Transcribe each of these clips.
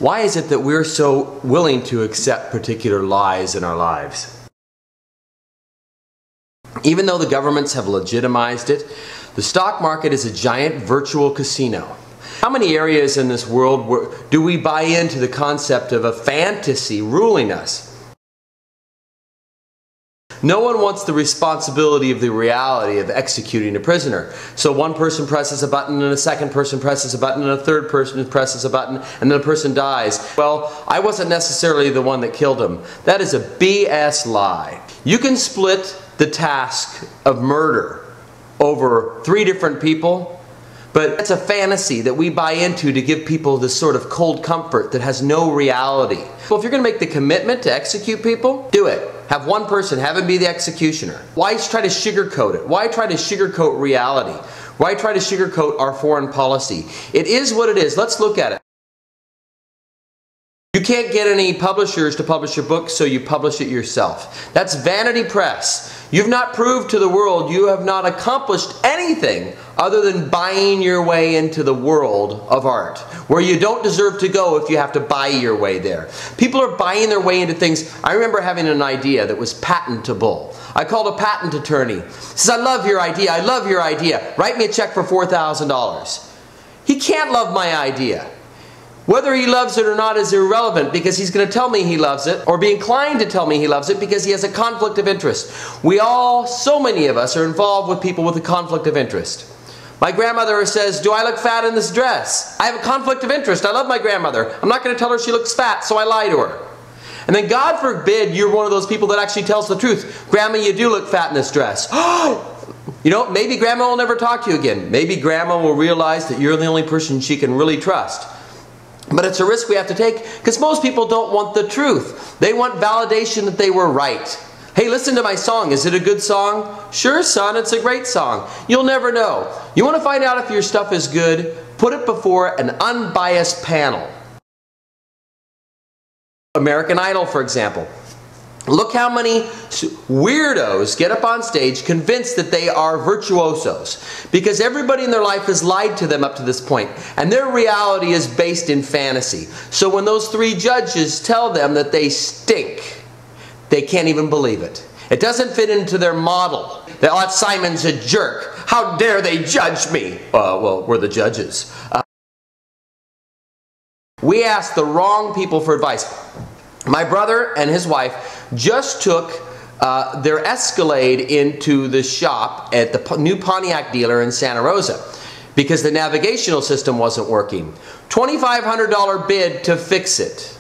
Why is it that we're so willing to accept particular lies in our lives? Even though the governments have legitimized it, the stock market is a giant virtual casino. How many areas in this world do we buy into the concept of a fantasy ruling us? No one wants the responsibility of the reality of executing a prisoner. So one person presses a button and a second person presses a button and a third person presses a button and then the person dies. Well, I wasn't necessarily the one that killed him. That is a BS lie. You can split the task of murder over 3 different people, but it's a fantasy that we buy into to give people this sort of cold comfort that has no reality. Well, if you're going to make the commitment to execute people, do it. Have one person, have him be the executioner. Why try to sugarcoat it? Why try to sugarcoat reality? Why try to sugarcoat our foreign policy? It is what it is. Let's look at it. You can't get any publishers to publish your book, so you publish it yourself. That's vanity press. You've not proved to the world you have not accomplished anything other than buying your way into the world of art, where you don't deserve to go if you have to buy your way there. People are buying their way into things. I remember having an idea that was patentable. I called a patent attorney. He says, I love your idea, I love your idea. Write me a check for $4,000. He can't love my idea. Whether he loves it or not is irrelevant, because he's going to tell me he loves it, or be inclined to tell me he loves it because he has a conflict of interest. We all, so many of us, are involved with people with a conflict of interest. My grandmother says, do I look fat in this dress? I have a conflict of interest. I love my grandmother. I'm not going to tell her she looks fat, so I lie to her. And then God forbid you're one of those people that actually tells the truth. Grandma, you do look fat in this dress. You know, maybe Grandma will never talk to you again. Maybe Grandma will realize that you're the only person she can really trust. But it's a risk we have to take, because most people don't want the truth. They want validation that they were right. Hey, listen to my song. Is it a good song? Sure, son, it's a great song. You'll never know. You want to find out if your stuff is good? Put it before an unbiased panel. American Idol, for example. Look how many weirdos get up on stage convinced that they are virtuosos, because everybody in their life has lied to them up to this point, and their reality is based in fantasy. So when those 3 judges tell them that they stink, they can't even believe it. It doesn't fit into their model. That Simon's a jerk. How dare they judge me? Well, we're the judges. We ask the wrong people for advice. My brother and his wife just took their Escalade into the shop at the new Pontiac dealer in Santa Rosa because the navigational system wasn't working. $2,500 bid to fix it.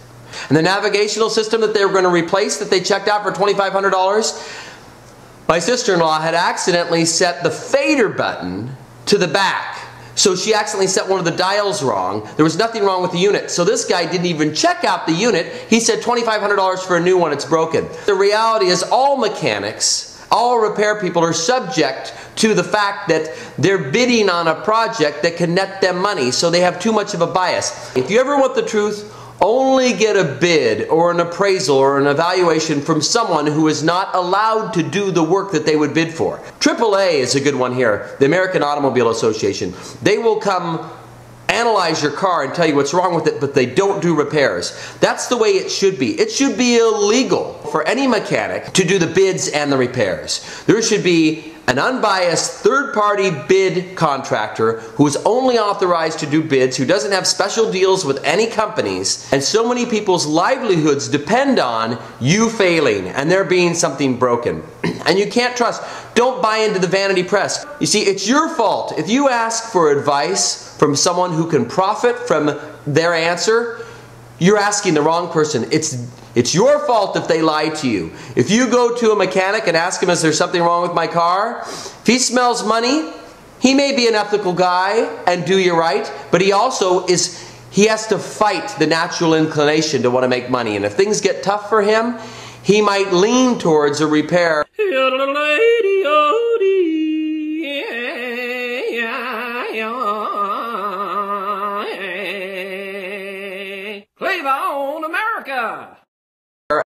And the navigational system that they were going to replace, that they checked out for $2,500, my sister-in-law had accidentally set the fader button to the back. So she accidentally set one of the dials wrong. There was nothing wrong with the unit. So this guy didn't even check out the unit. He said $2,500 for a new one, it's broken. The reality is all mechanics, all repair people are subject to the fact that they're bidding on a project that can net them money, so they have too much of a bias. If you ever want the truth, only get a bid or an appraisal or an evaluation from someone who is not allowed to do the work that they would bid for. AAA is a good one here, the American Automobile Association. They will come analyze your car and tell you what's wrong with it, but they don't do repairs. That's the way it should be. It should be illegal for any mechanic to do the bids and the repairs. There should be an unbiased third-party bid contractor who is only authorized to do bids, who doesn't have special deals with any companies, and so many people's livelihoods depend on you failing and there being something broken. And you can't trust. Don't buy into the vanity press. You see, it's your fault. If you ask for advice from someone who can profit from their answer, you're asking the wrong person. It's your fault if they lie to you. If you go to a mechanic and ask him, is there something wrong with my car? If he smells money, he may be an ethical guy and do you right, but he also he has to fight the natural inclination to want to make money. And if things get tough for him, he might lean towards a repair.